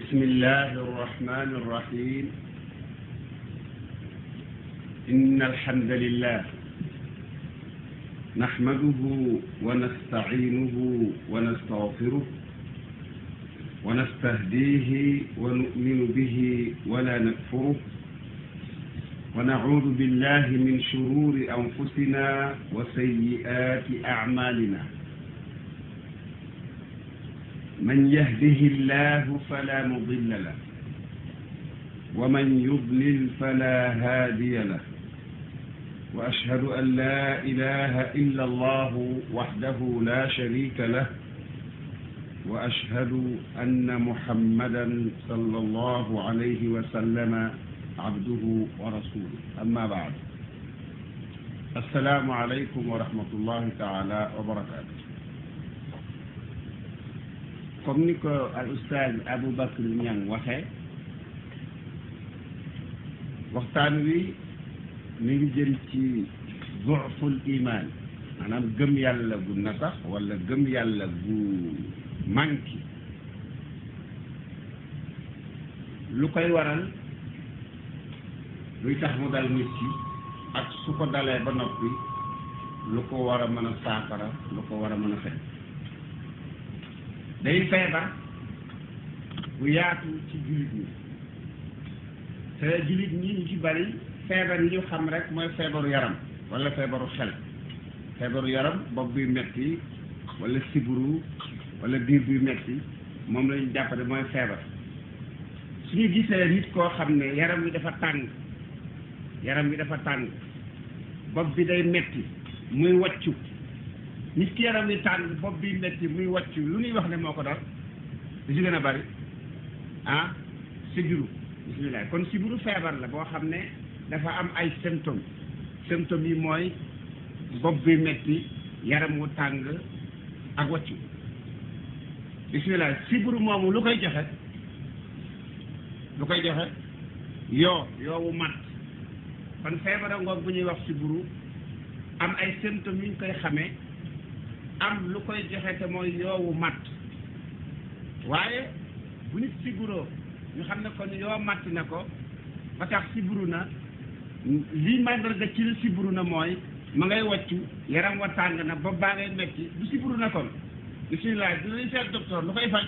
بسم الله الرحمن الرحيم إن الحمد لله نحمده ونستعينه ونستغفره ونستهديه ونؤمن به ولا نكفره ونعوذ بالله من شرور أنفسنا وسيئات أعمالنا من يهده الله فلا مضل له ومن يضلل فلا هادي له وأشهد أن لا إله إلا الله وحده لا شريك له وأشهد أن محمدا صلى الله عليه وسلم عبده ورسوله أما بعد السلام عليكم ورحمة الله تعالى وبركاته. comme ni ko al ustaaz Aboubacry Niang waxee waxtaan wi mi ngi jëm ci du'ful iman maanaam gëm yàlla gu nasax wala gëm yàlla gu manki lu koy waral luy tax mu dal nit ki ak su ko dalee ba noppi lu ko war a mën a saafara lu ko war a mën a fekk day feebar bu yaatu ci jullit ñi te jullit ñi ñu ci bari feebar yi ñu xam rek mooy feebaru yaram wala feebaru xel. feebaru yaram bopp buy metti wala siburu wala biir buy metti moom lañu jàppale mooy feebar suñu gisee nit koo xam ne yaram wi dafa tàng bopp bi day metti muy waccu nit ki yaram wi tàng bopp bi metti muy wàccu lu ñuy wax ne moo ko dal lu ci gën a bari sibiru bismillah kon sibiru feebar la boo xam ne dafa am ay symptômes yi mooy bopp bi metti yaram wu tàng ak wàccu bismillah sibiru moomu lu koy joxe yoowu mat kon feebara ngoog bu ñuy wax sibiru am ay symptômes yu ñu koy xamee am lu koy joxe te mooy yoowu matt waaye bu nit siburoo ñu xam ne kon yoo matt na ko ba tax siburu na lii mandarga ci la siburu na mooy ma ngay wàccu yaram wa tàng na ba baa ngay metti du siburu na kon bismillah dinañ seet docteur lu koy faj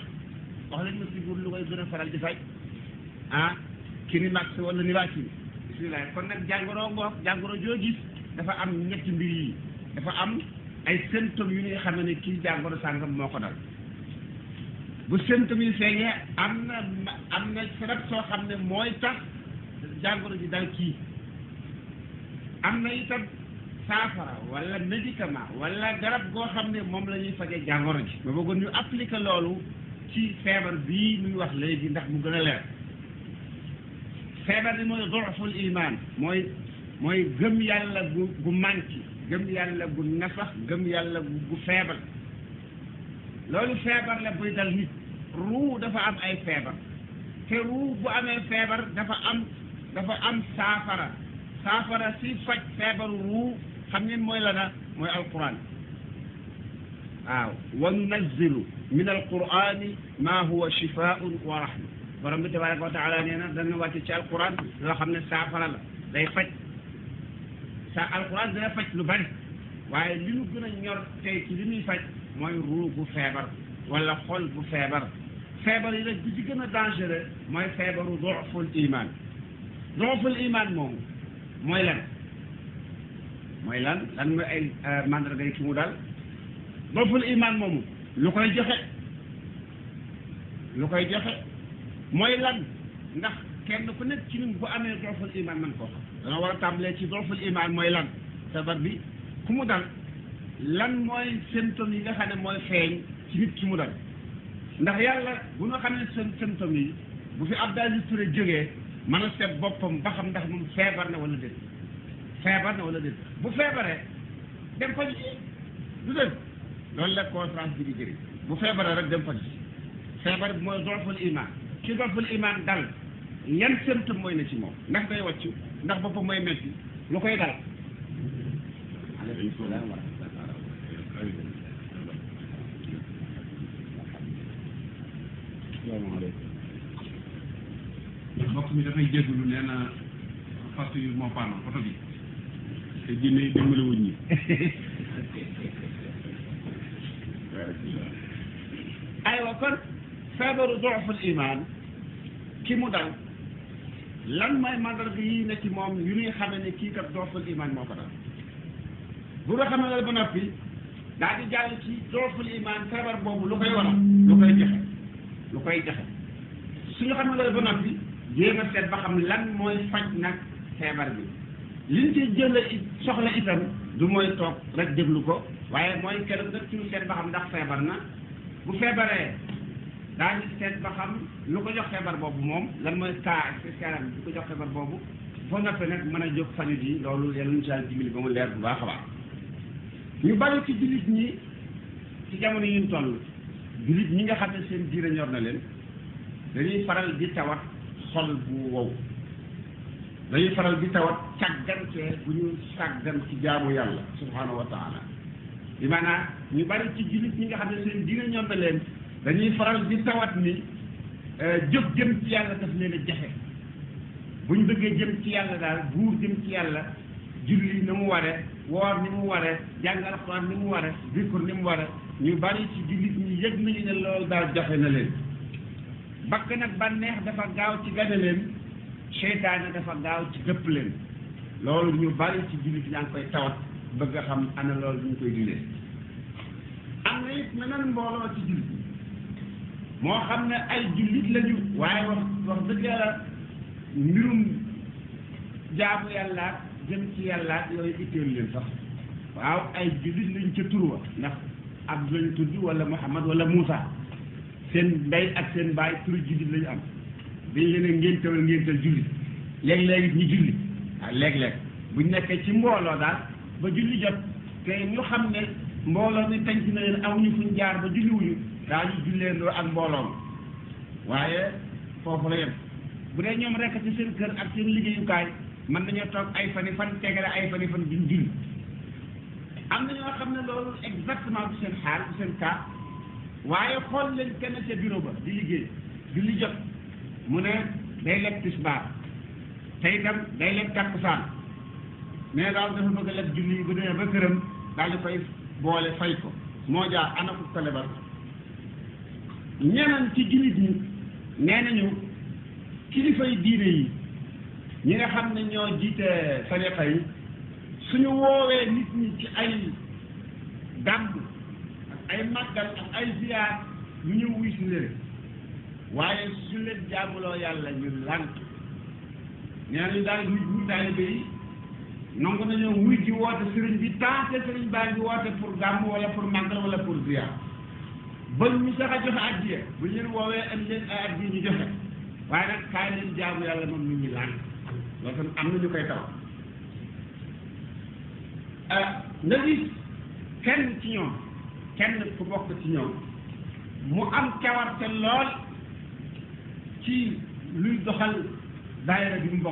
wax leen ma siburu lu koy gën a faral di faj Kinimax wala Nivaquine bismillah kon nag jàngoro joo gis dafa am ñetti mbir yi dafa am ay symptômes yu ñuy xam ne kii jàngoro sàngam moo ko dal bu symptômes yi feeñee am na sabab soo xam ne mooy tax jàngoro ji dal kii am na itam saafara wala médicament wala garab goo xam ne moom la ñuy faje jàngoro ji ma bëggoon ñu appliquer loolu ci feebar bii muy wax léegi ndax mu gën a leer feebar bi mooy du'ful iman mooy gëm yàlla gu manki gëm yàlla gu nasax gëm yàlla gu feebar loolu feebar la buy dal nit ruu dafa am ay feebar te ruu bu amee feebar dafa am saafara si faj feebaru ruu xam ngeen mooy la na mooy alquran waaw wa nunazzilu min alqurani ma huwa shifaun wa rahma borom bi tabaraka wa taala nee na dana wàcce ci alquran loo xam ne saafara la day faj alquran dana faj lu bari waaye li ñu gën a ñor tey ci li muy faj mooy ruu bu feebar wala xol bu feebar yi nag bi ci gën a dangereux mooy feebaru du'ful iman moomu mooy lan mooy ay mandarga yi ki mu dal du'ful iman moomu lu koy joxe mooy lan ndax kenn ku nekk ci ñun bu amee du'ful iman man koo xam dana war a tàmbalee ci du'ful iman mooy lan feebar bi ku mu dal lan mooy symptômes yi nga xam ne mooy feeñ ci nit ki mu dal ndax yàlla bu nga xam ne symptômes yi bu fi Abdou Aziz Touré jógee mën a seet boppam ba xam ndax moom feebar na wala déet bu feebaree dem faj du dëgg loolu la conférence bi di jëriñ bu feebaree rek dem faj feebar bi mooy du'ful iman ci du'ful iman dal yan symptôme mooy na ci moom ndax day wàccu ndax boppam mooy metti lu koy dal aleykum salaam wa rahmatullah mi dafay jégalu nee na fas yu moo paano oto bi te jinne yi dimbali wuñ ñi aywa kon feebaru dooful iman ki mu dal lan mooy mandarga yi ne ci moom yu ñuy xamee ne kii kat dooful iman moo ko dal bu nga xamee loolu ba noppi daal di jàll ci dooful iman feebar boobu lu koy waral lu koy joxe suñu xamee loolu ba noppi jéem a seet ba xam lan mooy faj nag feebar bi liñ ci jële soxla itam du mooy toog rek déglu ko waaye mooy keroog nag ci seet ba xam ndax feebar na bu feebaree daañu seet ba xam lu ko jox feebar boobu moom lan mooy cas spécial am lu ko jox feebar boobu foo noppee nag mën a jóg faju ji loolu yàlla ñu saa dimbali ba mu leer bu baax a baax ñu bari ci jullit ñi ci jamono yi ñu toll jullit ñi nga xam ne seen diine ñor na leen dañuy faral di tawat xol bu wow dañuy faral di tawat càggante bu ñu sàggan ci jaamu yàlla subhanahu wa taala bi maanaam ñu bari ci jullit ñi nga xam ne seen diine ñor na leen dañuy faral di tawat ni jóg jëm ci yàlla daf leen a jafe bu ñu bëggee jëm ci yàlla daal buur jëm ci yàlla julli ni mu ware woor ni mu ware jàng alxuraan ni mu ware zikr ni mu ware ñu bari ci jullit ñi yëg nañu ne loolu daal jafe na leen bakk nag bànneex dafa gaaw ci gane leen seytaane dafa gaaw ci dëpp leen loolu ñu bari ci jullit ñaa ngi koy tawat bëgg a xam ana loolu ñu koy dundee am na it meneen mbooloo ci jullit moo xam ne ay jullit lañu waaye wax dëgg yàlla mbirum jaamu yàlla jëm ci yàlla yooyu itteel leen sax waaw ay jullit lañ ca tur wa ndax Abdu lañ tudd wala Muhammad wala Moussa seen ndey ak seen baay turu jullit lañu am dañ leen a ngéntal jullit léeg-léeg ñu julli waaw léeg-léeg buñ nekkee ci mbooloo daal ba julli jot te ñu xam ne mbooloo mi tànc na leen amuñu fuñ jaar ba julliwuñu daañu julleendoo ak mbooloo mi waaye foofu la yem bu dee ñoom rekk ci seen kër ak seen liggéeyukaay mën nañoo toog ay fani fan tegale ay fani fan duñ julli am na ñoo xam ne loolu exactement bu seen xaal bu seen cas waaye xool leen kenn ca bureau ba di liggéey julli jot mu ne day lekk tisbaar te itam day lekk takkusaan mais daal dafa bëgg a lekk julli bu demee ba këram daal di koy boole fay ko moo jaar ana ko lebal ñeneen ci jullit ñi nee nañu kilifay diine yi ñi nga xam ne ñoo jiite tariqa yi suñu woowee nit ñi ci ay gàmb ak ay màggal ak ay ziyaar ñu ñëw wuy si leen waaye su leen jaamuloo yàlla ñu lànk nee nañu daal wuy taalibe yi nangu nañoo wuy ji woote sëriñ bi taate sëriñ baa ngi woote pour gàmb wala pour màggal wala pour ziyaar ba ñu sax a joxe addiya bu ñu leen woowee am leen ay addiya ñu joxe waaye nag kaay leen jaamu yàlla moom nit ñi lànk loolu tam am na ñu koy taw nga gis kenn ci ñoom kenn ku bokk ci ñoom mu am cawarte lool ci luy doxal daayira bi mu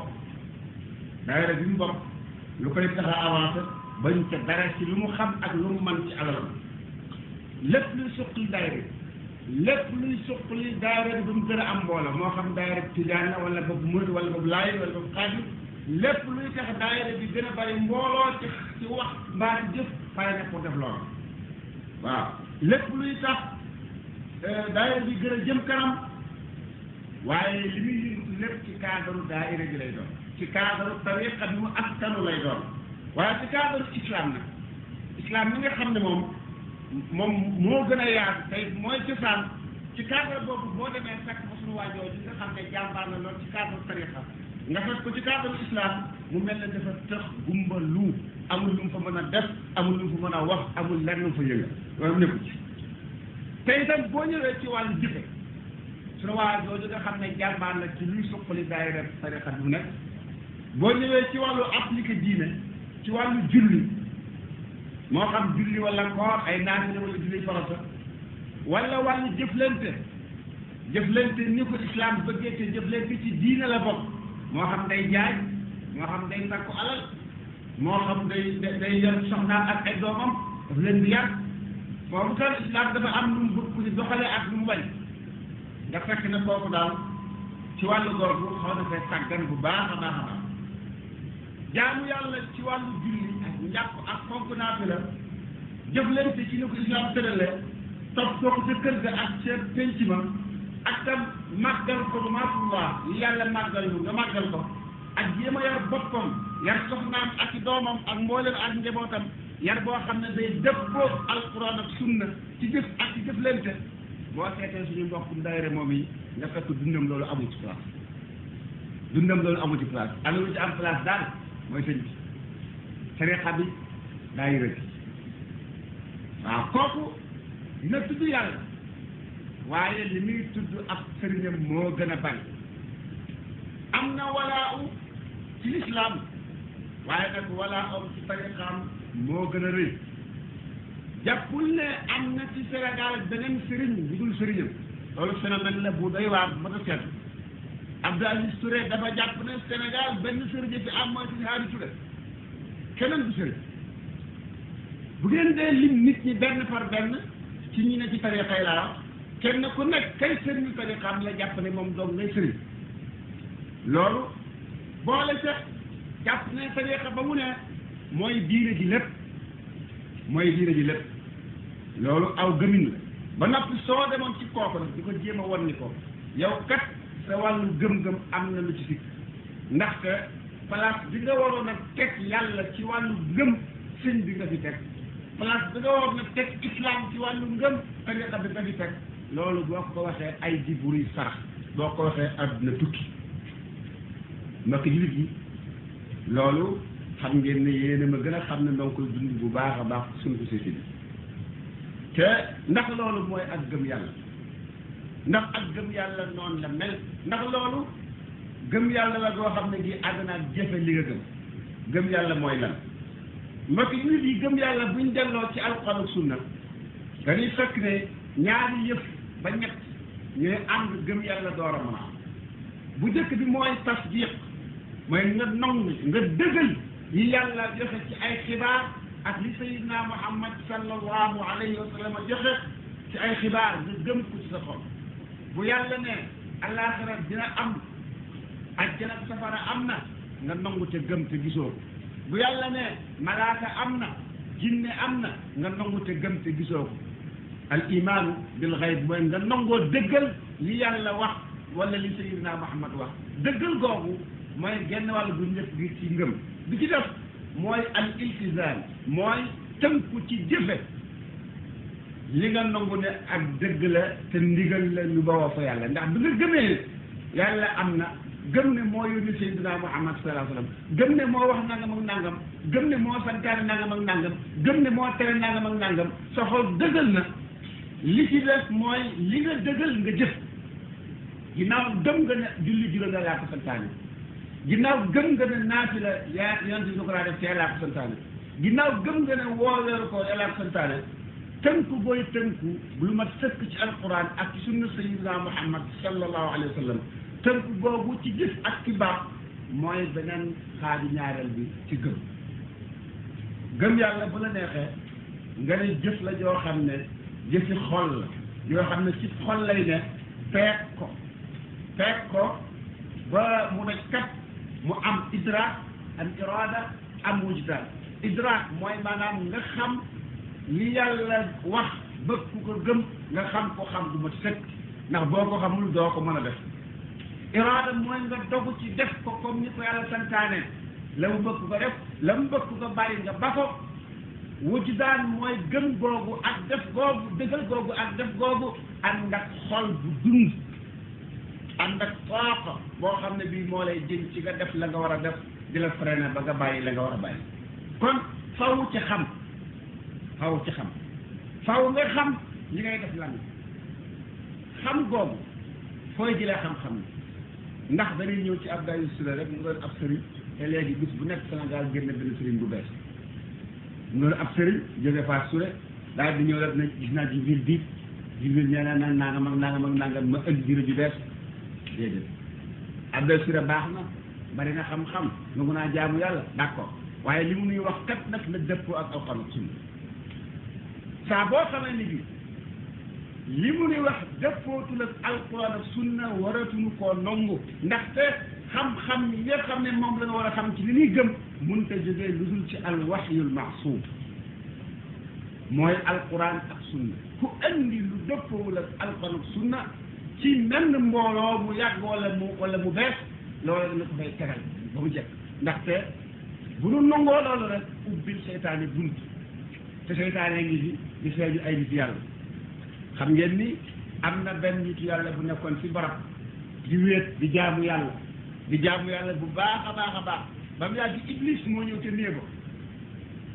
bokk lu koy tax a avancé bañ ca dara ci lu mu xam ak lu mu mën ci alalam lépp luy suqali daayira lépp luy suqali daayira bi ba mu gën a am mbooloo moo xam daayira tijaan la wala boobu murid wala boobu laay wala boobu xaadir lépp luy tax daayira bi gën a bari mbooloo ci wax mbaa ci jëf pare na pour def loolu waaw lépp luy tax daayira bi gën a jëm kanam waaye li muy yëngu lépp ci cadre daayira bi lay doon ci cadre tariqa bi mu askanu lay doon waaye ci cadre islam nag islam mi nga xam ne moom moo gën a yaatu tey mooy cosaan ci cadre boobu boo demee fekk ba suñu waajoo ji nga xam ne jàmbaar na lool ci cadre tariqa nga fekk ko ci cadre islam mu mel ne dafa tëx gumba lu amul lu mu fa mën a def amul lu mu fa mën a wax amul lenn lu mu fa yëngal loolu nekku ci te itam boo ñëwee ci wàllu jëfe suñu waajoo ji nga xam ne jàmbaar la ci luy suqali daayira tariqa bi mu nekk boo ñëwee ci wàllu appliqué diine ci wàllu julli moo xam julli wala koor ay naafila wala julli farata wala wàllu jëflante ni ko islam bëggee te jëflante ci diine la bokk moo xam day jaay moo xam day takku alal moo xam day yor soxnaam ak ay doomam daf leen di yar foofu tam islam dafa am lu mu bëgg ku ci doxale ak lu mu bañ nga fekk ne kooku daal ci wàllu googu xaw na fee sàggan bu baax a baax a baax jaamu yàlla ci wàllu julli ak njàpp ak fonk naafila jëflante ci ni ko islam tëralee topp ko sa kër ga ak sa penc ma ak tam màggal ko maatullah yi yàlla màggal lu nga màggal ko ak jéem a yar boppam yar soxnaam ak i doomam ak mboolem ak njabootam yar boo xam ne day dëppoo alquran ak sunna ci jëf ak ci jëflante boo seetee suñu mbokkum daayira moom yi nga fekk dundam loolu amul ci place dundam loolu amul ci place am lu ci am place daal mooy sëñ bi tariqa bi daayira bi waaw kooku dina tudd yàlla waaye li muy tudd ab sëriñam moo gën a bari am na walaa u ci lislaam waaye nag walaa u ci tariqaam moo gën a rëy jàppul ne am na ci Sénégal beneen sëriñ bu dul sëriñam loolu phénomène la bu doy waar bu ma ko seetlu Abdou Aziz Touré dafa jàpp ne Sénégal benn sëriñ fi am mooy si Haadi Touré keneen du sëriñ bu ngeen dee lim nit ñi benn par benn ci ñi ne ci tariqa yi laa kenn ku nekk kay sëriñu tariqaam la jàpp ne moom doog ngay sëriñ loolu boole sax jàpp ne tariqa ba mu ne mooy diine ji lépp mooy diine ji lépp loolu aw gëmin la ba noppi soo demoon ci kooku nag di ko jéem a wan ni ko yow kat sa wàllu gëm-gëm am na lu ci sikk ndaxte place bi nga waroon a teg yàlla ci wàllu ngëm sëñ bi nga fi teg place bi nga waroon a teg islam ci wàllu ngëm tariqa bi nga fi teg loolu boo ko waxee ay di buri sarax boo ko waxee àdduna tukki mbokk jullit yi loolu xam ngeen ne yéen a ma gën a xam ne ndoo koy dund bu baax a baax suñu société bi te ndax loolu mooy ak gëm yàlla ndax ak gëm yàlla noonu la mel ndax loolu gëm yàlla la goo xam ne gi àgg naa jëfe li nga gëm yàlla mooy lan mbokk nit yi gëm yàlla buñ delloo ci alquran ak sunna dañuy fekk ne ñaari yëf ba ñett ñooy ànd gëm yàlla door a mën a am bu njëkk bi mooy tasdiq mooy nga nangu nga dëggal yi yàlla joxe ci ay xibaar ak li sayidna muhammad sallallahu alayhi wa sallam joxe ci ay xibaar nga gëm ko ci sa xol bu yàlla ne alaxira dina am ajjana ak safara am na nga nangu te gëm te gisoo ko bu yàlla ne malaaka am na jinne am na nga nangu te gëm te gisoo ko al imaanu bil xayb mooy nga nangoo dëggal li yàlla wax wala li sayidna muhammad wax dëggal googu mooy genn wàll bu njëkk gi ci ngëm bi ci def mooy al iltizam mooy tënku ci jëfe li nga nangu ne ak dëgg la te ndigal la lu bawoo fa yàlla ndax bi nga gëmee yàlla am na gëm ne moo yónni sayyidina Muhammad sallallahu alayhi wa sallam gëm ne moo wax nangam ak nangam gëm ne moo santaane nangam ak nangam gëm ne moo tere nangam ak nangam sa xol dëggal na li ci def mooy li nga dëggal nga jëf ginnaaw gëm nga ne julli juróom la laa ko santaane ginnaaw gëm nga ne naafila yaa yonent bi ko daa def te yàllaa ko santaane ginnaaw gëm nga ne woor weeru ko yàllaa ko santaane tënku booy tënku lu mat sëkk ci alquran ak ci sunna sayyidina Muhammad sallallahu alayhi wa sallam tënku boobu ci jëf ak ci baax mooy beneen xaaju ñaareel bi ci gëm yàlla bu la neexee nga ne jëf la joo xam ne jëfi xol la yoo xam ne ci xol lay ne peeg ko ba mu ne kat mu am idraak am irada am wujdaan idraak mooy maanaam nga xam li yàlla wax bëgg ku ko gëm nga xam ko xam du ma sëkk ndax boo ko xamul doo ko mën a def irada mooy nga dogu ci def ko comme ni ko yàlla santaane la mu bëgg ko def la mu bëgg ko bàyyi nga ba ko wujdaan mooy gëm googu ak def googu dëggal googu ak def googu ànd ak xol bu dund ànd ak tooqa boo xam ne bii moo lay jëm ci nga def la nga war a def di la freiné ba nga bàyyi la nga war a bàyyi kon faw ci xam faw nga xam li ngay def lan xam googu fooy jëlee xam-xam ne ndax dañuy ñëw ci Abdou Aziz Touré rek mu doon ab sëriñ te léegi bis bu nekk Sénégal génn benn sëriñ bu bees mu doon ab sëriñ jóge Fass Touré daal di ñëw rek ne gis naa Jibril diit Jibril nee na nangam ak nangam ak nangam ma indi diine ju bees déedéet Abdou Aziz Touré baax na bari na xam-xam nangu naa jaamu yàlla d'accord waaye li mu nuy wax kat nag la dëppoo ak alxuraan ak sunna saa boo xamee ni bi li mu ni wax dëppootul ak alquran ak sunna waratuñu koo nongu ndaxte xam-xam yi nga xam ne moom la ñu war a xam ci li ñuy gëm mënut a jógee lu dul ci alwaxyul maasuum mooy alquran ak sunna ku andi lu dëppoowul ak alquran ak sunna ci menn mbooloo mu yàgg wala mu bees loolu dina ko fay tegal ba mu jekk ndaxte bu nu nangoo loolu rek ubbil seytaane bunt te seytaane ngi fi di feeñu ay nit yàlla xam ngeen ni am na benn nit yàlla bu nekkoon ci barab di wéet di jaamu yàlla bu baax a baax a baax ba mu yàgg iblis moo ñëw te néeba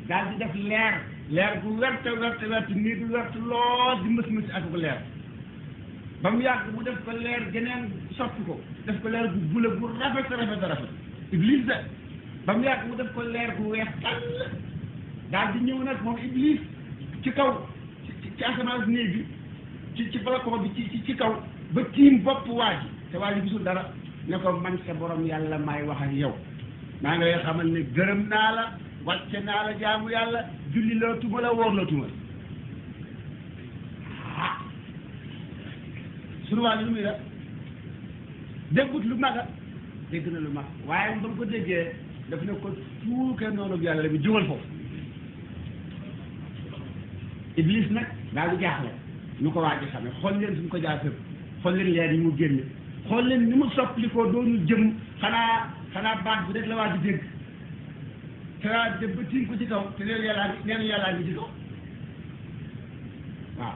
daal di def leer bu werte nii du werte lool di mës ak bu leer ba mu yàgg mu def ko leer geneen soppi ko def ko leer bu bula bu rafet iblis de ba mu yàgg mu def ko leer bu weex tàll daal di ñëw nag moom iblis ci kaw ci asamaan néeg bi ci balcon bi ci kaw ba tiim bopp waa ji te waa ji gisul dara ne ko man sa borom yàlla maay wax ak yow maa ngi lay xamal ne gërëm naa la wàcce naa la jaamu yàlla julli loo tuma la wóor la tuma sunu waa ji lu muy def déggut lu mag a dégg na lu mag waaye ba mu ko déggee daf ne ko tuuke noonu yàlla la bi jógal foofu iblis nag daal di jaaxle ñu ko waaj a xamee xool leen suñu ko jaasër xool leen leer yi mu génne xool leen ni mu soppali ko doonul jëm xanaa baat bi rek la waa di dégg te waa di dem ba tiim ko ci kaw te neen yàllaa ngi ci kaw waaw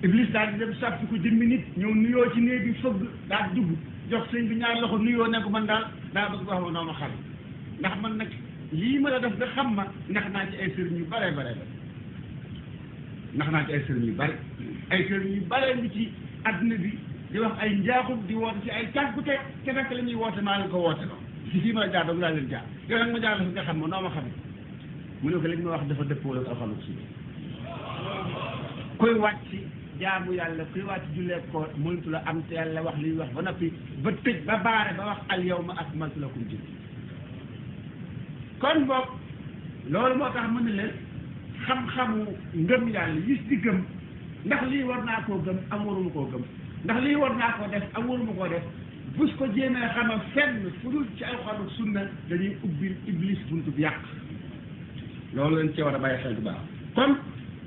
iblis daal di dem sàppi ko jëmmi nit ñëw nuyoo ci néeg bi fëgg daal di dugg jox sëñ bi ñaari loxo nuyoo ne ko man daal daa bëgg wax ma noo ma xam ndax man nag lii ma la def nga xam ma ndax naa ci ay sëriñ yu bare ndax naa ci ay sëriñ yu bare ngi ci adduna bi di wax ay njaaxum di woote ci ay càggute te fekk la ñuy woote maa leen ko woote no si fii ma la jaar doomu laa leen jaar yow nag ma jaar la fi nga xam ma noo ma xam mu ne ko li ma wax dafa dëppoo ak alxames si kuy wàcc jaamu yàlla kuy wàcc jullee ko mënatu la am te yàlla wax liy wax ba noppi ba tëj ba baare ba wax al yawma akmaltu lakum diinakum kon boog loolu moo tax mu ne leen xam-xamu ngëm yàlla yis di gëm ndax lii war naa koo gëm am waruma koo gëm ndax lii war naa koo def am waruma koo def bus ko jéemee xama fenn fu dul ci alxuraan ak sunna dañuy ubbil iblis buntu bi yàq loolu leen ci war a bàyyi xel bu baax kon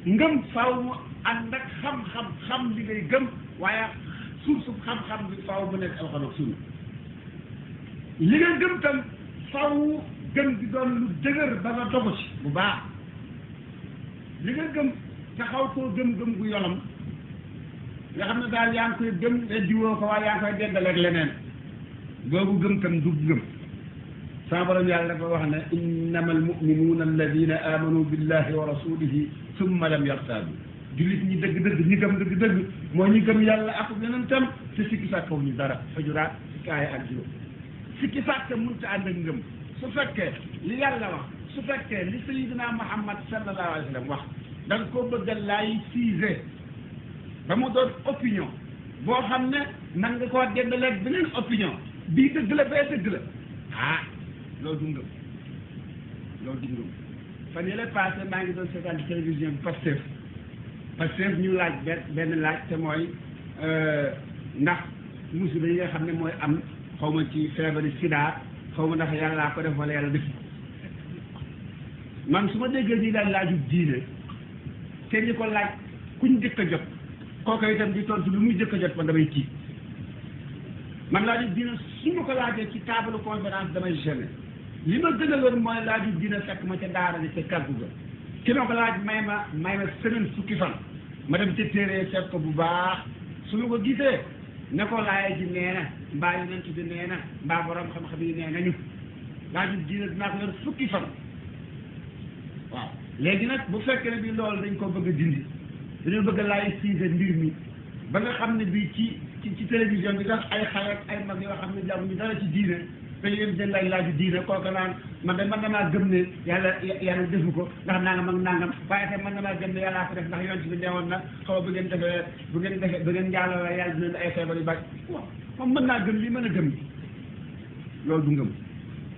ngëm faaw mu ànd ak xam li ngay gëm waaye source xam-xam bi faaw mu nekk alxuraan ak sunna li nga gëm tam faaw gëm bi doon lu dëgër ba nga dogu ci bu baax li nga gëm taxaw koo gëm-gëm gu yolam nga xam ne daal yaa ngi koy gëm ne diwoo ko waaye yaa ngi koy déggaleeg leneen boobu gëm tam du gëm sama borom yàlla dafa wax ne innama almuminuuna alladina amanu billahi wa rasulihi summa lam yartaabu jullit ñi dëgg-dëgg ñi gëm dëgg-dëgg mooy ñi gëm yàlla ak yonentam te sikki sàkk ñu dara Hujuraat fukki aaya ak juróom sikki sàkk mënut a ànd ak ngëm su fekkee li yàlla wax su fekkee li sayyidina Muhammad sallallahu alayhi wa sallam wax da nga koo bëgg a laïciser ba mu doon opinion boo xam ne nan nga koo déggaleeg beneen opinion bii dëgg la bee dëgg la ah loolu du ngëm fan yële passé maa ngi doon seetaan télévision bi Pastef ñu laaj benn laaj te mooy ndax musiba yi nga xam ne mooy am xaw ma ci feebari sida xaw ma ndax yàllaa ko def wala yàlla def man su ma déggee ñi daal laaju diine te ñi ko laaj kuñ jëkk a jot kooku itam di tontu lu muy jëkk a jot man damay tiit man laaju diine su ma ko laajee ci table conférence damay gêné li ma gën a loon mooy laaju diine fekk ma ca daara ji ca kàggu ga ki ma ko laaj may ma semaine fukki fan ma dem ca téere seet ko bu baax su ma ko gisee ne ko laaya ji nee na mbaa yonent bi nee na mbaa borom xam-xam yi nee nañu laaju diine dinaa ko yor fukki fan waaw léegi nag bu fekkee ne bi loolu dañ ko bëgg a dindi dañoo bëgg a laïciser mbir mi ba nga xam ne bii ci télévision bi tax ay xale ak ay mag yoo xam ne jàmm ñu dara ci diine dañu leen jël lay laaju diine kooku naan man damaa gëm ne yàlla defu ko ndax nangam ak nangam waaye tam man damaa gëm ne yàllaa ko def ndax yoon ci bi neewoon na xaw bu ngeen njaaloo yàlla dina ay feebar yu bari waaw moom mën naa gëm lii mën a gëm li loolu du ngëm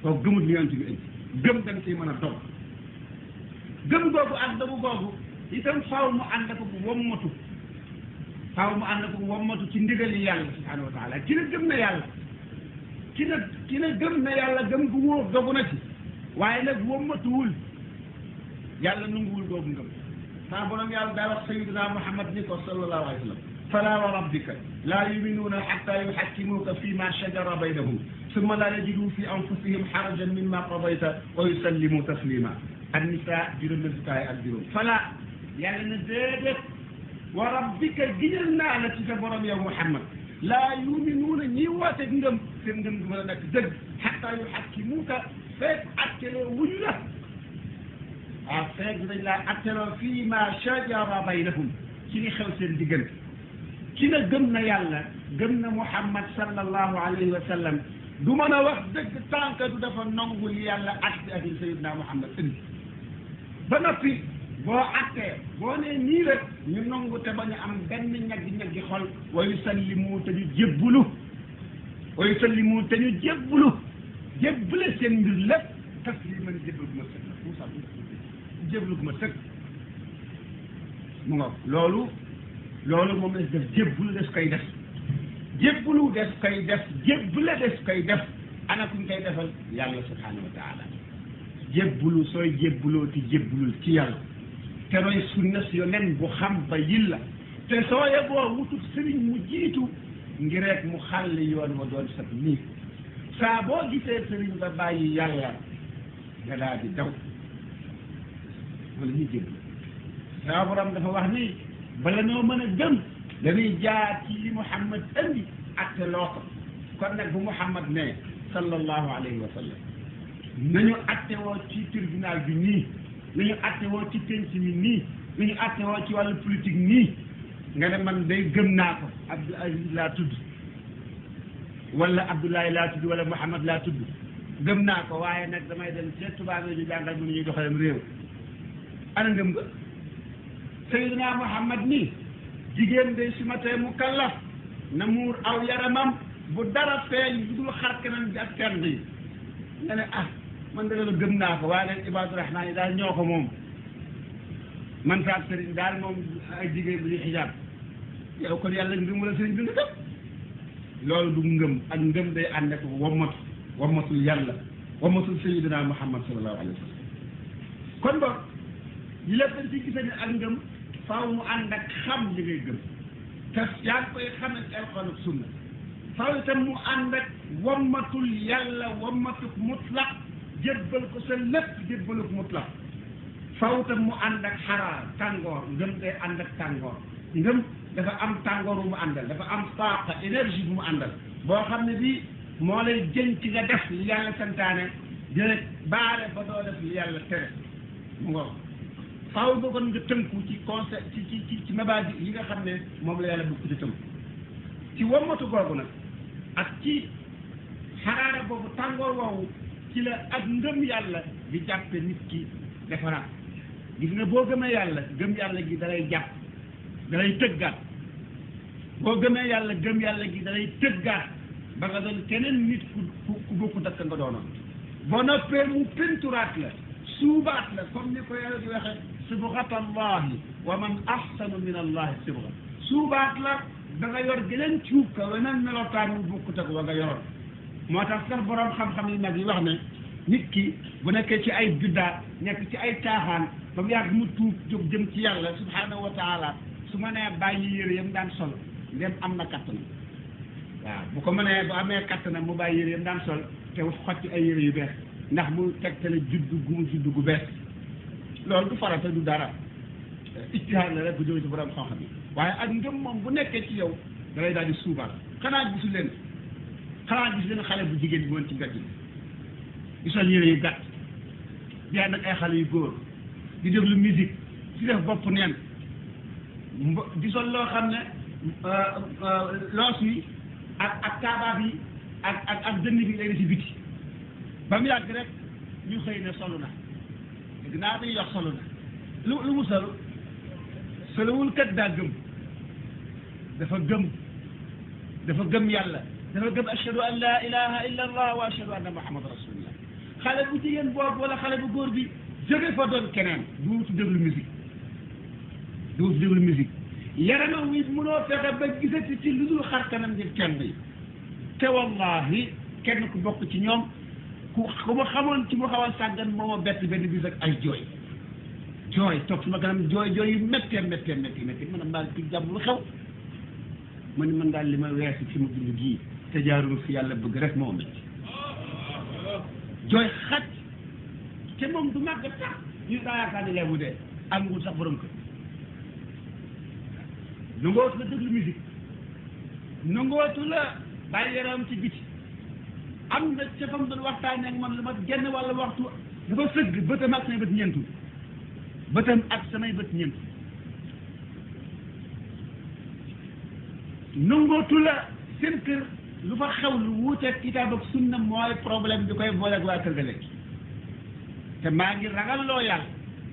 kooku gëmut li yoon ci bi indi gëm dañ ciy mën a dog gëm googu ak dogu googu itam faaw mu ànd ko wommatu faaw mu ànd ko wommatu ci ndigali yàlla subhanahu wa taala ki na gëm na yàlla ki na gëm na yàlla gëm gu wóor dogu na ci waaye nag wommatuwul yàlla nanguwul googu ngëm saa borom yàlla daa wax sayidina Muhammad ni ko sallallahu alayhi wa sallam fala wa rabbika laa yuminuuna xatta yuxakkimuuka fi ma shajara baynahum summa laa yajidu fi anfusihim xarajan mimma qadayta wa yusallimu taslima an-nisaa juróom fukkaay ak juróom fala yàlla na déedéet wa rabbika giñal naa la ci sa borom yow Muhammad laa yuminuuna ñi woote ngëm seen ngëm gi mën a nekk dëgg xatta yuxakkimuuka fekk atteloo wuñ la waaw fekk dañ laa atteloo fii ma shajara baynahum ci li xew seen diggante ki na gëm na yàlla gëm na Muhammad sallallahu alayhi wa sallam du mën a wax dëgg tànk du dafa nangu li yàlla atte ak li sayyidina Muhammad indi ba noppi boo attee boo nee nii rek ñu nangu te bañ a am benn ñaggi-ñaggi xol wa yusallimu te ñu jébbulu wa yusallimu te ñu jébbulu jébbale seen mbir lépp tasliman jébbalu gu ma sëkk la Moussa jébbalu gu ma sëkk mu nga loolu moom la def jébbulu des koy def jébbulu des koy def jébbale des koy def ana kuñ koy defal yàlla subhanahu wa taala jébbulu sooy jébbuloo ti jébbulul ci yàlla te roy sunna si yonen bu xam ba yilla te soo yeboo wutut sëriñ mu jiitu ngir rek mu xàll yoon wa doon sat nii saa boo gisee sëriñ ba bàyyi yàlla nga daal di daw wala ñuy jébbulu saa borom dafa wax ni bala noo mën a gëm dañuy jaar ci li Muhammad andi atte loo ko kon nag bu Muhammad ne sallallahu alayhi wa sallam nañu atte woo ci tribunal bi nii nañu atte woo ci penc mi nii nañu atte woo ci wàllu politique nii nga ne man day gëm naa ko Abdou Aziz laa tudd wala Abdoulaye laa tudd wala Muhammad laa tudd gëm naa ko waaye nag damay dem ci tubaab yi ñu jàngal mu ñuy doxalam réew ana ngëm nga Sayyidina Muhammad nii jigéen day su ma tee mu kallaf na muur aw yaramam bu dara feeñ bu dul xar kanam bi ak tend yi nga ne ah man da loolu gëm naa ko waaye nag Ibaadu Rahmaan yi daal ñoo ko moom man saak sëriñ daal moom ay jigéen bu ñuy xijaab yow kon yàlla ngëm wala sëriñ bi nga gëm loolu du ngëm ak ngëm day ànd ak wammatul yàlla wammatul Sayyidina Muhammad sallallahu alayhi wa sallam kon boog yi la dañ ci gise ne ak ngëm faaw mu ànd ak xam li ngay gëm te yaa ngi koy xamee ci alxuraan ak sunna faaw itam mu ànd ak wammatul yàlla wammatuk mutlaq jébbal ko sa lépp jébbaluk mutlaq faaw itam mu ànd ak xaraar tàngoor ngëm day ànd ak tàngoor ngëm dafa am tàngoor bu mu àndal dafa am taaqa énergie bu mu àndal boo xam ne bii moo lay jën ci nga def li yàlla santaane dina baare ba doo def li yàlla tere mu ngoog faaw ba kon nga tënku ci conseil ci mabaadi yi nga xam ne moom la yàlla bëgg ci tënku ci wommatu googu nag ak ci xaraara boobu tàngoor woowu ci la ak ngëm yàlla di jàppe nit ki defaraat gis nga boo gëmee yàlla gëm yàlla gi dalay jàpp dalay tëggaat boo gëmee yàlla gëm yàlla gi dalay tëggaat ba nga doon keneen nit ku bokku dakk nga doonoon boo noppee mu penturaat la suubaat la comme ni ko yàlla di waxe sibghat allahi wa man ahsanu min allahi sibgha suubaat la da nga yor geneen cuub ka weneen melokaan mu bokkut ak wa nga yoroon moo tax sax borom xam-xam yi mag yi wax ne nit ki bu nekkee ci ay biddaa nekk ci ay caaxaan ba mu yàgg mu tuub jóg jëm ci yàlla subhanahu wa taala su ma nee bàyyi yére yam daan sol ndem am na kattan waaw bu ko mënee bu amee kattan mu bàyyi yére yam daan sol te xotti ay yére yu bees ndax mu tegtale juddu gu mu juddu gu bees loolu du farata du dara ijtihaad la rek bu jóge ci borom xam-xam yi waaye ak ngëm moom bu nekkee ci yow da lay daal di suubaat xanaa gisu leen xale bu jigéen bi woon ci mbedd di sol yére yu gàtt di ànd ak ay xale yu góor di déglu musique di def bopp neen di sol loo xam ne loos yi ak kaabaab yi ak dënn bi léegi ci biti ba mu yàgg rek ñu xëy ne solu na dégg naa dañuy wax solu na lu mu solu soluwul kat daa gëm dafa gëm yàlla dafa gëm ashhadu an la ilaha illa allah wa ashhadu anna muhammad rasulullah xale bu jigéen boobu wala xale bu góor bi jóge fa doon keneen duutu déglu musique yaramam wi mënoo fexe ba gisati ci lu dul xar kanam ngir kenn yi te wallahi kenn ku bokk ci ñoom ku ma xamoon ci mu xaw a sàggan moo ma bett benn bis ak ay jooy toog suma kanam jooy yu méttee man a mbaa ki jàmm lu xew ma ni man daal li ma weesu fi mu dund gii te jaarul fi yàlla bëgg rek moo métti jooy xaj te moom du màgg tax ñu daa yaakaar ni lee mu dee amul sax borom kër nangootu la déglu musique nangootu la bàyyi yaram ci biti am na ca fam doon waxtaanee ak man lu ma genn wàlla waxtu dafa sëgg bëtam ak samay bët ñeentu nangootu la seen kër lu fa xew lu wuuteeg kitaab ak sunna mooy problème bi koy booleeg waa kër ga léegi te maa ngi ragal loo yàlla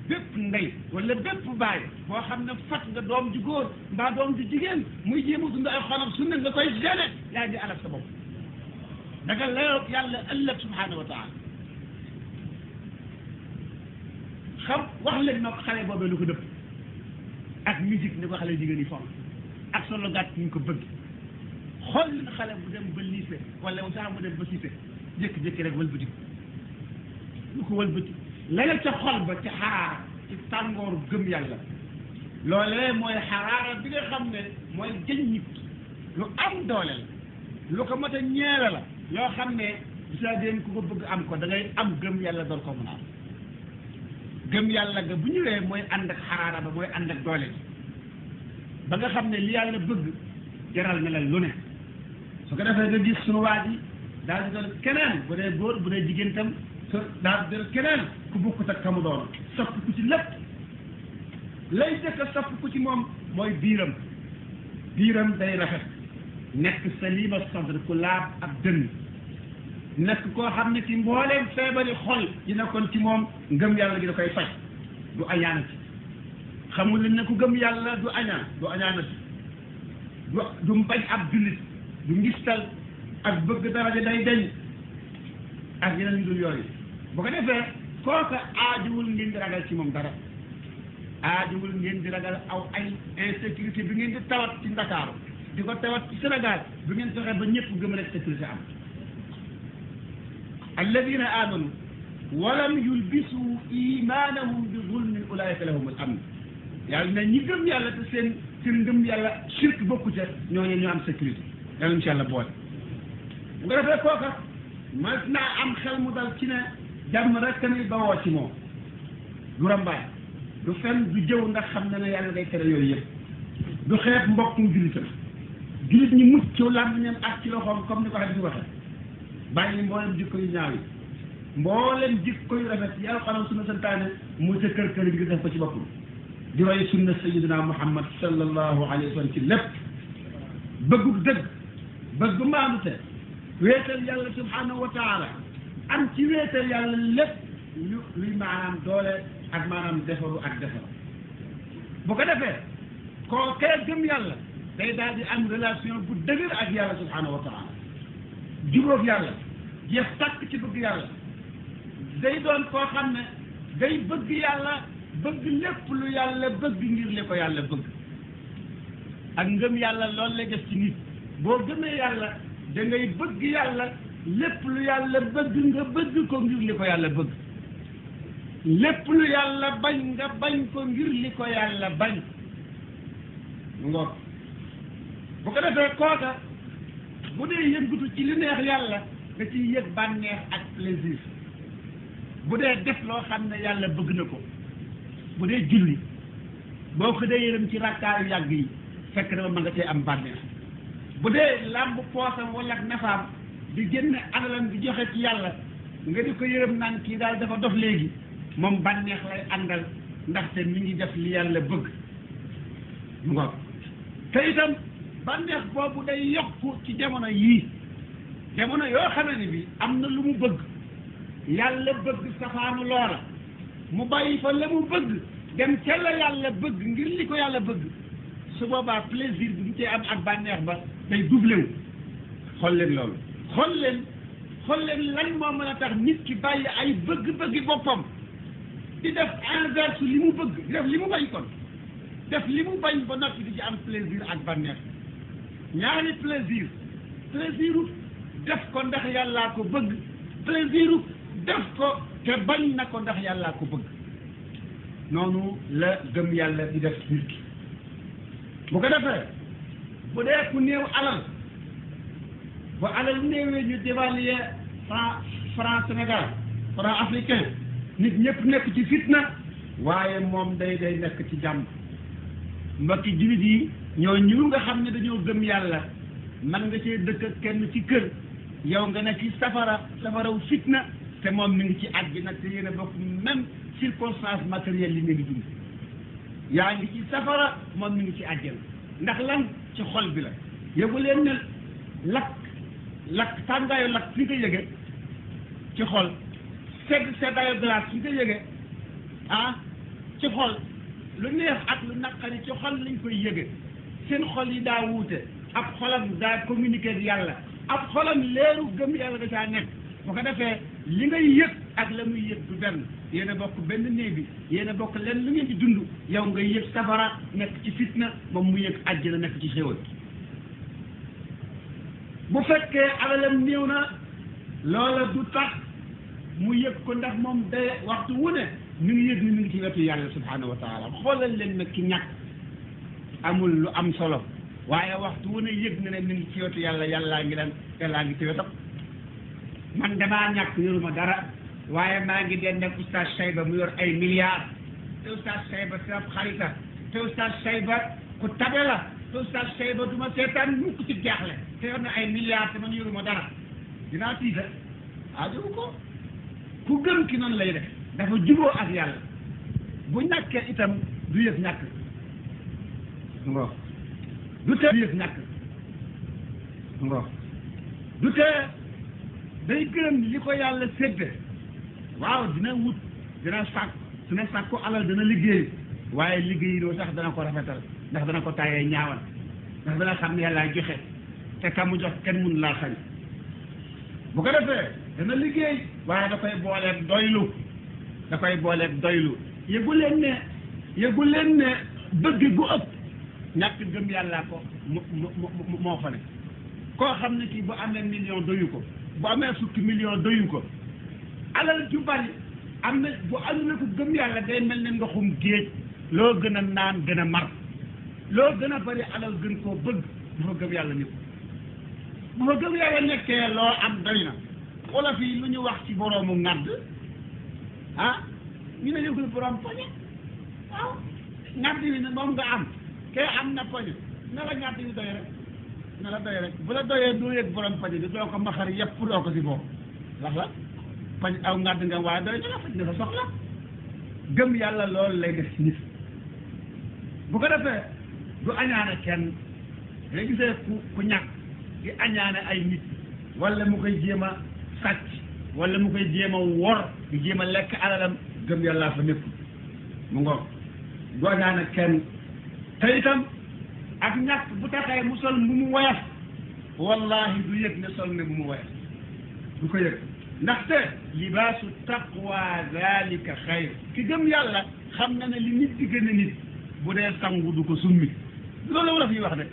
bépp ndey wala bépp baay boo xam ne fat nga doom ju góor mbaa doom ju jigéen muy jéem a dund ay xolam sunna nga koy gene yaa ngi alal sa bopp da nga layoo yàlla ëllëg subhanahu wa taala xam wax leen nag xale boobee lu ko dëpp ak musique ni ko xale jigéen yi fonk ak solo gàtt ñu ko bëgg xool li nga xale bu dem ba lycée wala sax mu dem ba cité jékki-jékki rek wëlbati lu ko wëlbati la ca xol ba ci xaraara ci tàngooru gëm yàlla loolee mooy xaraara bi nga xam ne mooy jëñ nit lu am doole la lu ko mat a ñeele la loo xam ne bisa déen ku ko bëgg am ko da ngay am gëm yàlla door ko mën a am gëm yàlla ga bu ñëwee mooy ànd ak xaraara ba mooy ànd ak doole bi ba nga xam ne li yàlla bëgg jaral na la lu ne su ko defee nga gis sunu waa ji daal di doon keneen bu dee góor bu dee jigéen tam daal di doon keneen ku bokkut ak kamu doon sopp ku ci lépp lay jëkk a sopp ku ci moom mooy biiram day rafet nekk salima sadr ku laab ab dënn nekk koo xam ne ci mbooleem feebari xol yi nekkoon ci moom ngëm yàlla gi da koy faj du añaanati xamul leen ne ku gëm yàlla du añaanati du bañ ab jullit du ngistal ak bëgg daraja day deñ ak yeneen yu dul yooyu bu ko defee kooka aajuwul ngeen di ragal ci moom dara aajuwul ngeen di ragal aw ay insécurité bi ngeen di tawat ci Ndakaaru di ko tawat ci Sénégal bu ngeen fexe ba ñëpp gëm rek sécurité am alladina amanu walam yulbisu imanahum bi zulmin ulaika lahum al amn yàlla na ñi gëm yàlla te seen ngëm yàlla shirk bokku ca ñooñu ñu am sécurité yàlla incha allah boole bu ko defee kooka mas naa am xel mu dal ci ne jàmm rek tamit bawoo ci moom du rambaay du fen du jëw ndax xam na ne yàlla day tere yooyu yëpp du xeeb mbokkum jullitam jullit ñi mucc ci làmmiñam ak ci loxoom comme ni ko xam di waxe bàyyi mboolem jikko yu ñaaw yi mboolem jikko yu rafet yàlla xanam suna santaane mu sa kër kër ngir def ko ci boppam di roy sunna sayyidina Muhammad sallallahu alayhi wa sallam ci lépp bëggu dëgg bëgg maanute wéetal yàlla subhanahu wa taala am ci wéetal yàlla lépp luy maanaam doole ak maanaam defaru ak defaru bu ko defee koo kee gëm yàlla day daal di am relation bu dëgër ak yàlla subhanahu wa taala jubóog yàlla jeex tàkk ci bëgg yàlla day doon koo xam ne day bëgg yàlla bëgg lépp lu yàlla bëgg ngir li ko yàlla bëgg ak ngëm yàlla loolu lay def ci nit boo gëmee yàlla da ngay bëgg yàlla lépp lu yàlla bëgg nga bëgg ko ngir li ko yàlla bëgg lépp lu yàlla bañ nga bañ ko ngir li ko yàlla bañ ngoog bu ko defee kooka bu dee yëngatu ci li neex yàlla nga ciy yëg bànneex ak plaisir bu dee def loo xam ne yàlla bëgg na ko bu dee julli boo ko dee yërëm ci rakkaayu yàgg yi fekk na ma nga cee am bànneex bu dee làmb poosam wala ak nafaam di génne alalam di joxe ci yàlla nga di ko yërëm naan kii daal dafa dof léegi moom bànneex lay àndal ndaxte mi ngi def li yàlla bëgg ngoog te itam bànneex boobu day yokku ci jamono yii jamono yoo xam ne bi am na lu mu bëgg yàlla bëgg safaanu loola mu bàyyi fa la mu bëgg dem ca la yàlla bëgg ngir li ko yàlla bëgg su boobaa plaisir bi mu cee am ak bànneex ba day doublé wu xool leen loolu xool leen lan moo mën a tax nit ki bàyyi ay bëgg-bëggi boppam di def inverse li mu bëgg di def li mu bañ kon def li mu bañ ba noppi di ci am plaisir ak bànneex ñaari plaisir def ko ndax yàllaa ko bëgg plaisir def ko te bañ na ko ndax yàllaa ko bëgg noonu la gëm yàlla di def nit ki bu ko defee bu dee ku néew alal bu alal néewee ñu dévaluer franc Sénégal franc africain nit ñëpp nekk ci fitna waaye moom day nekk ci jàmm mbokki jullit yi ñoo ñu nga xam ne dañoo gëm yàlla man nga cee dëkk ak kenn ci kër yow nga nekk ci safaraw fitna te moom mi ngi ci àjjana te yéen a bokk même circonstance matérielle li ngeen di dund yaa ngi ci safara moom mi ngi ci àjjana ndax lan ci xol bi la yëgu leen ne lakk tàngaayu lakk fi nga yëge ci xol seddaayu glace fi nga yëge ci xol lu neex ak lu naqari ci xol lañ koy yëge seen xol yi daa wuute ab xolam daa communiquer ak yàlla ab xolam leeru gëm yàlla da caa nekk bu ko defee li ngay yëg ak la muy yëg du benn yéen a bokk benn néeg bi yéen a bokk leen lu ngeen di dund yow ngay yëg safara nekk ci fitna moom mu yëg àjjana nekk ci xéwal bu fekkee alalam néew na loola du tax mu yëg ko ndax moom day waxtu wu ne mi ngi yëg ni mi ngi ci wetu yàlla subhanahu wa taala xoolal leen nag ki ñàkk amul lu am solo waaye waxtu wu ne yëg na ne mi ngi ci wetu yàlla yàllaa ngi ci wetam man damaa ñàkk yoruma dara waaye maa ngi den nag oustaz Sayba mu yor ay milliards te oustaz Sayba sama xarita te oustaz Sayba ku tabe la te oustaz Sayba du ma seetaan mukk ci jaaxle te yor na ay milliards te man yoruma dara dinaa tiita aajowu ko ku gëm ki noonu lay def dafa juboo ak yàlla bu ñàkkee itam du yëg ñàkk ngo du tee du yëg ñàkk ngo du tee day gërëm li ko yàlla sédde waaw dina wut dina sàkk ko alal dana liggéey waaye liggéey doo sax dana ko rafetal ndax dana ko tayee ñaawal ndax dana xam ne yàlla joxe te ka mu jox kenn mun laa xañ bu ko defee dana liggéey waaye da koy booleeg doylu yëgu leen ne bëgg gu ëpp ñàkk gëm yàllaa ko moo fa ne koo xam ne kii bu amee million doyu ko bu amee fukki million doyu ko alal ju bari am na bu ànduna ko gëm yàlla day mel ne ndoxum géej loo gën a naan gën a mar loo gën a bari alal gën koo bëgg dafa gëm yàlla nit bu fa gëm yàlla nekkee loo am doy na wala fii lu ñu wax ci boroomu ŋàdd ñu ne yëgul borom poñe waaw ŋàdd yi ne moom nga am kee am na poñe na la ŋàdd yi doy rek na la doy rek bu la doyee doo yëg borom poñe bi doo ko maxar yëpp doo ko si boobu ndax la pañ aw ŋàdd nga waaye doy na la faj na sa soxla gëm yàlla loolu lay def ci nit bu ko defee du añaane kenn nga gisee ku ñàkk di añaane ay nit wala mu koy jéem a sàcc wala mu koy jéem a wor di jéem a lekk alalam gëm yàllaa fa nekkul mu ngoog du añaane kenn te itam ak ñàkk bu taxee mu sol mu mu woyof wallahi du yëg ne sol ne mu mu woyof du ko yëg ndaxte libaasu taqwa zalika xayr ki gëm yàlla xam na ne li nit di gën a nit bu dee sangu du ko summi loolu wala fi wax de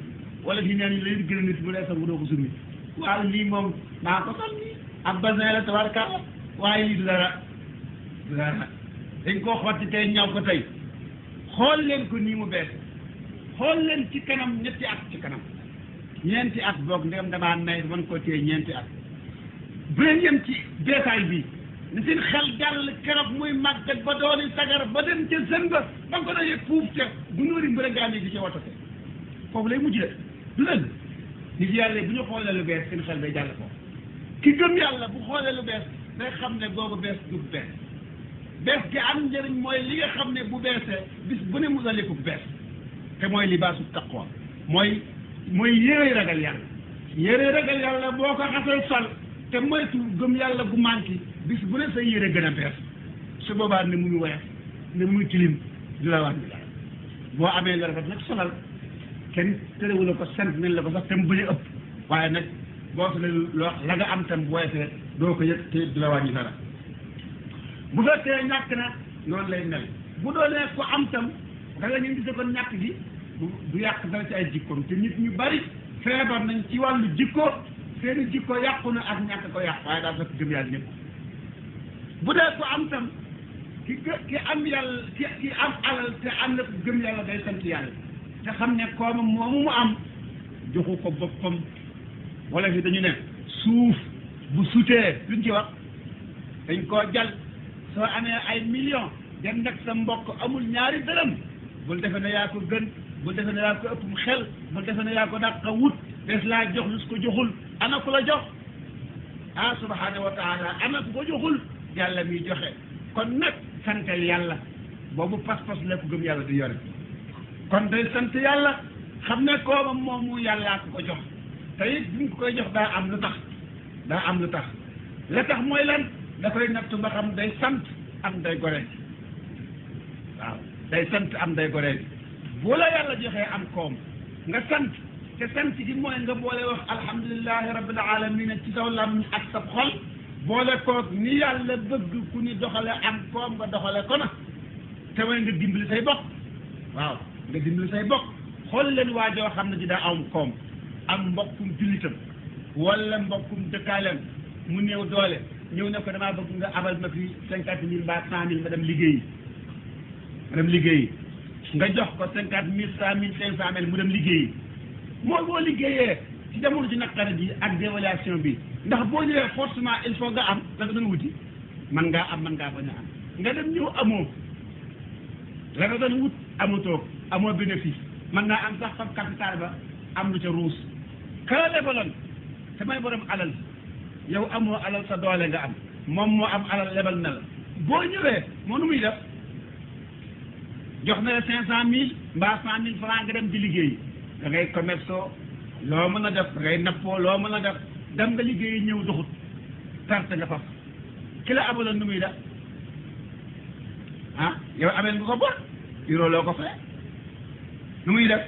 wala fi neen li di gën a nit bu dee sangu doo ko summi waaw lii moom maa ko sol nii ab basin la tabarkalla waaye lii du dara dañ koo xotti tey ñaw ko tey xool leen ko nii mu bees xool leen ci kanam ñetti at ci kanam ñeenti at boog ndegam damaa nay man ko téye ñeenti at bu leen yem ci beesaay bi ni seen xel dal keroog muy màggat ba dooni sagar ba dem ca sën ba ba nga ko doon yëg fuuf ca bu nóori mbir a gaane gi ca watate foofu lay mujj de du leen nit yàlla bu ñu xoolee lu bees seen xel day jàll foofu ki gëm yàlla bu xoolee lu bees day xam ne googu bees du bees bees gi am njëriñ mooy li nga xam ne bu beesee bis bu ne mu daliku bees te mooy libaasu taqwa mooy yére ragal yàlla yére ragal yàlla boo ko xasee sol te moytu gëm yàlla gu manqué bis bu ne sa yére gën a bees su boobaa ne muy woyof ne muy tilim du la wàññi dara boo amee la rafet nag solal kenn terewula ko sant nañ la ko sax te mu bëri ëpp waaye nag boo solee loo la nga am tam bu woyofee doo ko yëg te du la wàññi dara bu fekkee ñàkk na noonu lay mel bu doonee ko am tam da nga ñu gis kon ñàkk gi du yàq dara ci ay jikkoom te nit ñu bari feebar nañ ci wàllu jikko seeni jikko yàqu na ak ñàkk ko yàq waaye daal fekk gëm yàlla ñëpp bu dee ko am tam ki am yàlla ki am alal te am na ko gëm yàlla day sant yàlla te xam ne koomam moomu mu am joxu ko boppam wala fi dañu ne suuf bu sutee luñ ci wax dañ koo jal soo amee ay millions dem nag sa mbokk amul ñaari dërëm bul defe ne yaa ko gën bul defe ne yaa ko ëpp mu xel bul defe ne yaa ko dàq wut des laa jox lu su ko joxul ana ku la jox ah subhanahu wa taala ana ku ko joxul yàlla miy joxe kon nag santal yàlla boobu pas-pas la ko gëm yàlla di yore kon day sant yàlla xam ne koomam moomu yàllaa ko jox te it bi ko koy jox daa am lu tax la tax mooy lan da koy nattu ba xam day sant am day gore waaw day sant am day gore bu la yàlla joxee am koom nga sant te sant gi mooy nga boole wax alhamdulilahi rabbil alamin ci saw lam ak sa xol boole koog ni yàlla bëgg ku ni doxale am koom nga doxale ko na te mooy nga dimbali say bokk waaw nga dimbali say bokk xool leen waajoo xam ne di daa am koom am mbokkum jullitam wala mbokkum dëkkaaleem mu néew doole ñëw ne ko damaa bëgg nga abal ma fi 50 000 mbaa 100 000 ma dem liggéeyi nga jox ko 50 000 100 000 500 000 mu dem liggéeyi moo boo liggéeyee ci jamono ji naqara ji ak dévaluation bi ndax boo ñëwee forcément il faut nga am la nga doon wuti man ngaa am man ngaa bañ a am nga dem ñëw amoo la nga doon wut amatoo amoo bénéfice man ngaa am sax fab capital ba am lu ca ruus kala lebaloon te may borom alal yow amoo alal sa doole nga am moom moo am alal lebal na la boo ñëwee moo nu muy def jox na la 500 000 mbaa 100 000 francs nga dem di liggéey da ngay commerce loo mën a def da ngay nappoo loo mën a def dem nga liggéeyi ñëw doxut perte nga faf ki la abaloon nu muy def ah yow ameel nga ko bor yoroo loo ko fay nu muy def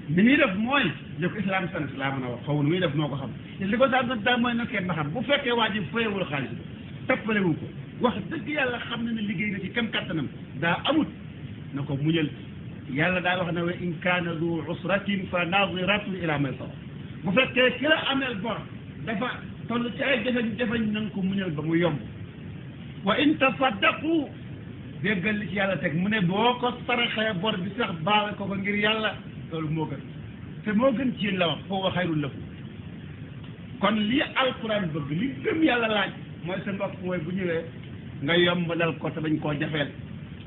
ni muy def mooy li ko islam sant laa mën a wax xaw nu muy def moo ko xam te li ko sant daal mooy na kenn ba xam bu fekkee waa ji fayewul xaalis bi tappalewu ko wax dëgg yàlla xam na ne liggéey na ci kem kattanam daa amut na ko muñal yàlla daa wax ne wa in kaana du usratin fa nadiratun ila maysara bu fekkee ki la ameel bor dafa toll ci ay jafeñ na nga ko muñal ba mu yomb wa in tasaddaqu déggal li ci yàlla teg mu ne boo ko saraxee bor bi sax baal ko ngir yàlla loolu moo gën te moo gën ci yéen la wax foofu xayrul lakum kon lii alquran bëgg li gëm yàlla laaj mooy sa mbokk mooy bu ñëwee nga yombalal ko te bañ koo jafeel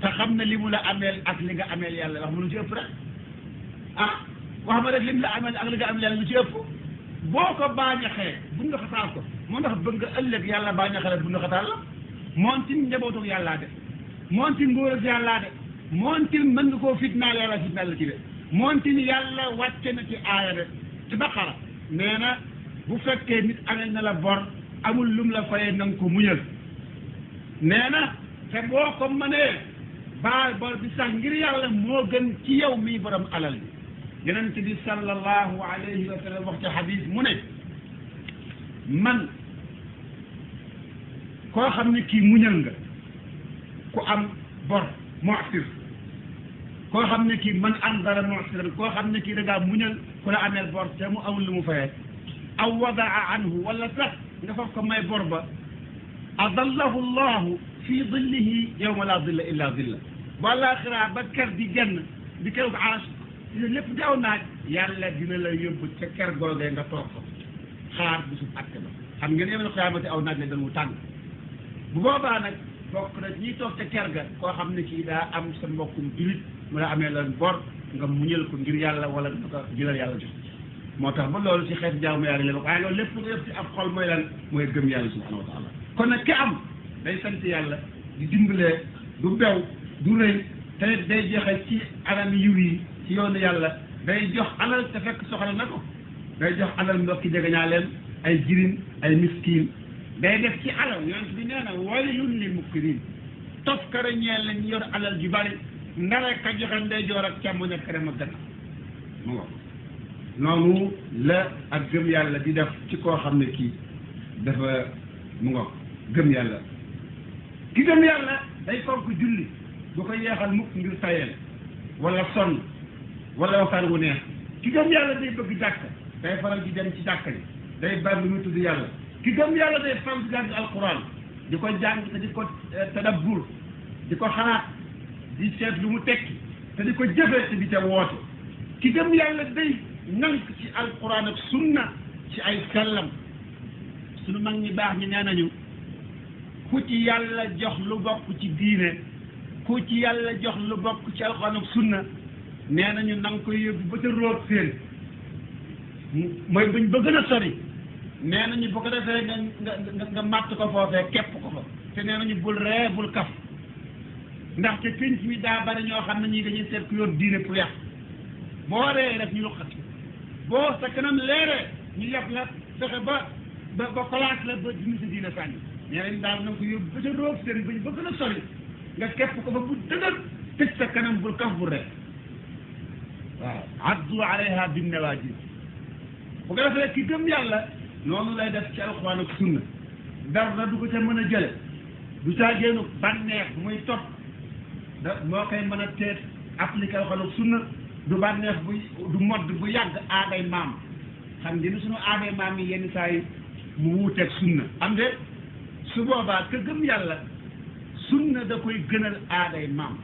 te xam ne li mu la ameel ak li nga ameel yàlla wax mu lu ci ëpp rek ah wax ma rek li mu la ameel ak li nga ameel yàlla lu ci ëpp boo ko baañaxee bu nga xataal ko moo tax bëgg nga ëllëg yàlla baañaxale bu nga xataal la moontin njabootu yàllaa de moontin ngóor ak yàllaa de moontin mën nga koo fitnaal yàlla fitnaal la ci de moontin yàlla wàcce na ci aaya de ci baqara nee na bu fekkee nit amel na la bor amul lum la fayee na nga ko muñal nee na te boo ko mënee baal bor bi sax ngir yàlla moo gën ci yow mii borom alal bi yonent bi sallallahu alayhi wa sallam wax ci xadis mu ne man koo xam ne kii muñal nga ku am bor mu'sir koo xam ne kii man am dara mu'sir koo xam ne kii da ngaa muñal ku la ameel bor te mu amul lu mu fayee aw wadaa anhu wala sax nga faf ko may bor ba adallahu llahu fi dillihi yawma la dilla illa dilla bu àllaaxira ba ker di genn di keroog aras lépp di aw naaj yàlla dina la yóbbu ca ker googee nga toog ko xaar bisub àtte ba xam ngeen yawmal qiyaamati aw naaj la doon wu tàng bu boobaa nag bokk na ñiy toog ca ker ga koo xam ne kii daa am sa mbokkum julit mu la amee lan bor nga muñal ko ngir yàlla wala nga ko jëlal yàlla jox moo tax ba loolu ci xeetu jaamu yàlla la waaye loolu lépp lu yëpp ci ab xol mooy lan mooy gëm yàlla subhanahu wa taala kon nag ki am day sant yàlla di dimbalee du bew du rëy te day joxe ci anam yiw yi ci yoonu yàlla day jox alal te fekk soxla na ko day jox alal mbokki jegeñaaleem ay jirim ay miskin day def ci alal yonent bi nee na waylun lil mukrimin toskare ñeel lañ yor alal ju bari ndara ka joxe ndeyjoor ak càmmoñ ak kanam ak gannaaw mu ngo noonu la ak gëm yàlla di def ci koo xam ne kii dafa mu ngo gëm yàlla ki gëm yàlla day fonk julli du ko yeexal mukk ngir tayel wala sonn wala waxtaan wu neex ki gëm yàlla day bëgg jàkk day faral di dem ci jàkk yi day bari lu muy tudd yàlla ki gëm yàlla day faral di jàng alquran di ko jàng te di ko tadabbur di ko xalaat di seet lu mu tekki te di ko jëfee te di ca woote ki gëm yàlla day nank ci alquran ak sunna ci ay sellam sunu mag ñi baax ñi nee nañu ku ci yàlla jox lu bokk ci diine ku ci yàlla jox lu bokk ci alquran ak sunna nee nañu na nga koy yóbbu ba ca root seen mooy buñ ba gën a sori nee nañu bu ko defee nga màtt ko foofee képp ko fa te nee nañu bul ree bul kaf ndaxte pénc mi daa bari ñoo xam ne ñii dañuy seet ku yor diine pour yàq boo ree rek ñu luqati boo sa kanam leeree ñu yàpp la fexe ba place la ba dindi sa diine sànni nee nañ daal na nga ko yóbbu ba ca root seen buñ ba gën a sori nga képp ko fa bu dëgër tëj sa kanam bul kaf bul ree waaw addu alayha bin nawajid bu ko defee ki gëm yàlla noonu lay def ci alxuraan ak sunna dara du ko ca mën a jële du caa génnu bànneex bu muy topp da moo koy mën a teet appliqué alxuraan ak sunna du bànneex du modd bu yàgg aaday maam xam ngeen suñu aaday maam yi yenn saa yi mu wuuteeg sunna am de su boobaa ka gëm yàlla sunna da koy gënal aaday maam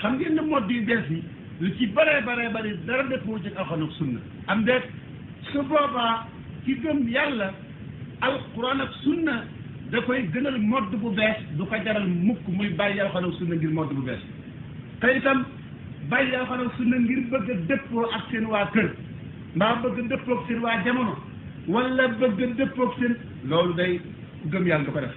xam ngeen ne modd yu bees yi lu ci bëree bëri dara dëppoo ci alxuraan ak sunna am de su boobaa ki gëm yàlla alquran ak sunna da koy gënal modd bu bees du ko jaral mukk muy bàyyi alquran ak sunna ngir modd bu bees te itam bàyyi alquran ak sunna ngir bëgg a dëppoo ak seen waa kër mbaa bëgg a dëppoo ak seen waa jamono wala bëgg a dëppoo ak seen loolu day gëm yàlla du ko def